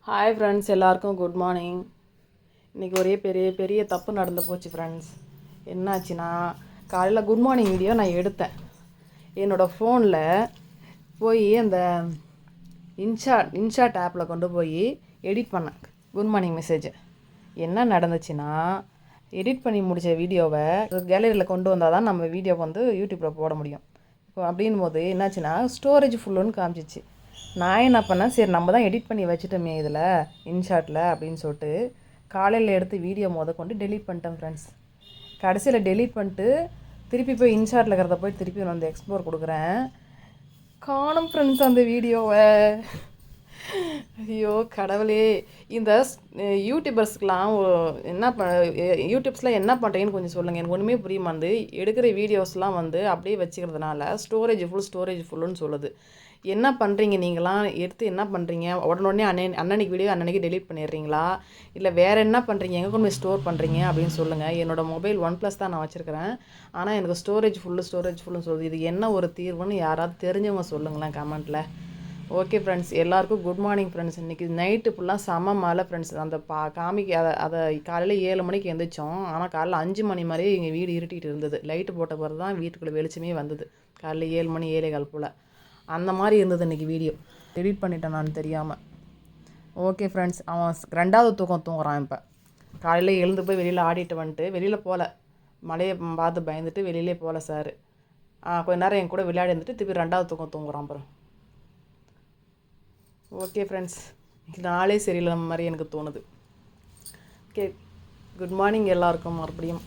Hi friends, எல்லாருக்கும் good morning. இன்றைக்கி ஒரே பெரிய தப்பு நடந்து போச்சு ஃப்ரெண்ட்ஸ். என்னாச்சுன்னா, காலையில் குட் மார்னிங் வீடியோ நான் எடுத்தேன். என்னோடய ஃபோனில் போய் அந்த இன்ஷாட் ஆப்பில் கொண்டு போய் எடிட் பண்ணேன் குட் மார்னிங் மெசேஜை. என்ன நடந்துச்சுன்னா, எடிட் பண்ணி முடித்த வீடியோவை கேலரியில் கொண்டு வந்தால் தான் நம்ம வீடியோ வந்து யூடியூப்பில் போட முடியும். இப்போ அப்படின் போது என்னாச்சுன்னா, ஸ்டோரேஜ் ஃபுல்லுன்னு காமிச்சிச்சு. நான் என்ன பண்ணேன், சரி நம்ம தான் எடிட் பண்ணி வச்சுட்டோமே இதில் இன்ஷாட்டில் அப்படின்னு சொல்லிட்டு காலையில் எடுத்து வீடியோ கொண்டு டெலீட் பண்ணிட்டேன் ஃப்ரெண்ட்ஸ். கடைசியில் டெலீட் பண்ணிட்டு திருப்பி போய் இன்ஷாட்டில் இருக்கிறத போய் திருப்பி வந்து எக்ஸ்ப்ளோர் கொடுக்குறேன். காணும் ஃப்ரெண்ட்ஸ் அந்த வீடியோவை. ஐயோ கடவுளே! இந்த யூடியூபர்ஸ்க்கெலாம் யூடியூப்ஸில் என்ன பண்ணுறீங்கன்னு கொஞ்சம் சொல்லுங்கள். எனக்கு ஒன்றுமே புரிய மாட்டுது. எடுக்கிற வீடியோஸ்லாம் வந்து அப்படியே வச்சுக்கிறதுனால ஸ்டோரேஜ் ஃபுல்லுன்னு சொல்லுது. என்ன பண்ணுறீங்க நீங்களாம்? எடுத்து என்ன பண்ணுறீங்க? உடனே அன்னன்னைக்கு வீடியோ அன்னன்னைக்கு டெலீட் பண்ணிடுறீங்களா? இல்லை வேறு என்ன பண்ணுறீங்க? எங்கே கொண்டு போய் ஸ்டோர் பண்ணுறீங்க அப்படின்னு சொல்லுங்கள். என்னோடய மொபைல் OnePlus தான் நான் வச்சுருக்கிறேன். ஆனால் எனக்கு ஸ்டோரேஜ் ஃபுல்லுன்னு சொல்லுது. இது என்ன ஒரு தீர்வுன்னு யாராவது தெரிஞ்சவங்க சொல்லுங்களேன் கமெண்ட்டில். ஓகே ஃப்ரெண்ட்ஸ், எல்லாருக்கும் குட் மார்னிங் ஃப்ரெண்ட்ஸ். இன்றைக்கி நைட்டு ஃபுல்லாக செம மழை ஃப்ரெண்ட்ஸ். அந்த அதை காலையில் 7 மணிக்கு எழுந்திரிச்சோம். ஆனால் காலையில் 5 மணி மாதிரியே எங்கள் வீடு இருட்டிகிட்டு இருந்தது. லைட்டு போட்ட பிறகு தான் வீட்டுக்குள்ளே வெளிச்சமே வந்தது. காலையில் 7 மணி 7:15 போல் அந்த மாதிரி இருந்தது இன்றைக்கி வீடியோ. எடிட் பண்ணிட்டேன் நான் தெரியாமல். ஓகே ஃப்ரெண்ட்ஸ், அவன் 2வது தூக்கம் தூங்குறான். இப்போ காலையில் எழுந்து போய் வெளியில் ஆடிட்டு வந்துட்டு வெளியில் போகல, மழையை பார்த்து பயந்துட்டு வெளியிலே போகல சார். கொஞ்ச நேரம் என் கூட விளையாடி இருந்துட்டு திருப்பி 2வது தூக்கம் தூங்குறான். அப்புறம் ஓகே ஃப்ரெண்ட்ஸ், நாளே சரியில்லை மாதிரி எனக்கு தோணுது. ஓகே, குட் மார்னிங் எல்லாருக்கும் மறுபடியும்.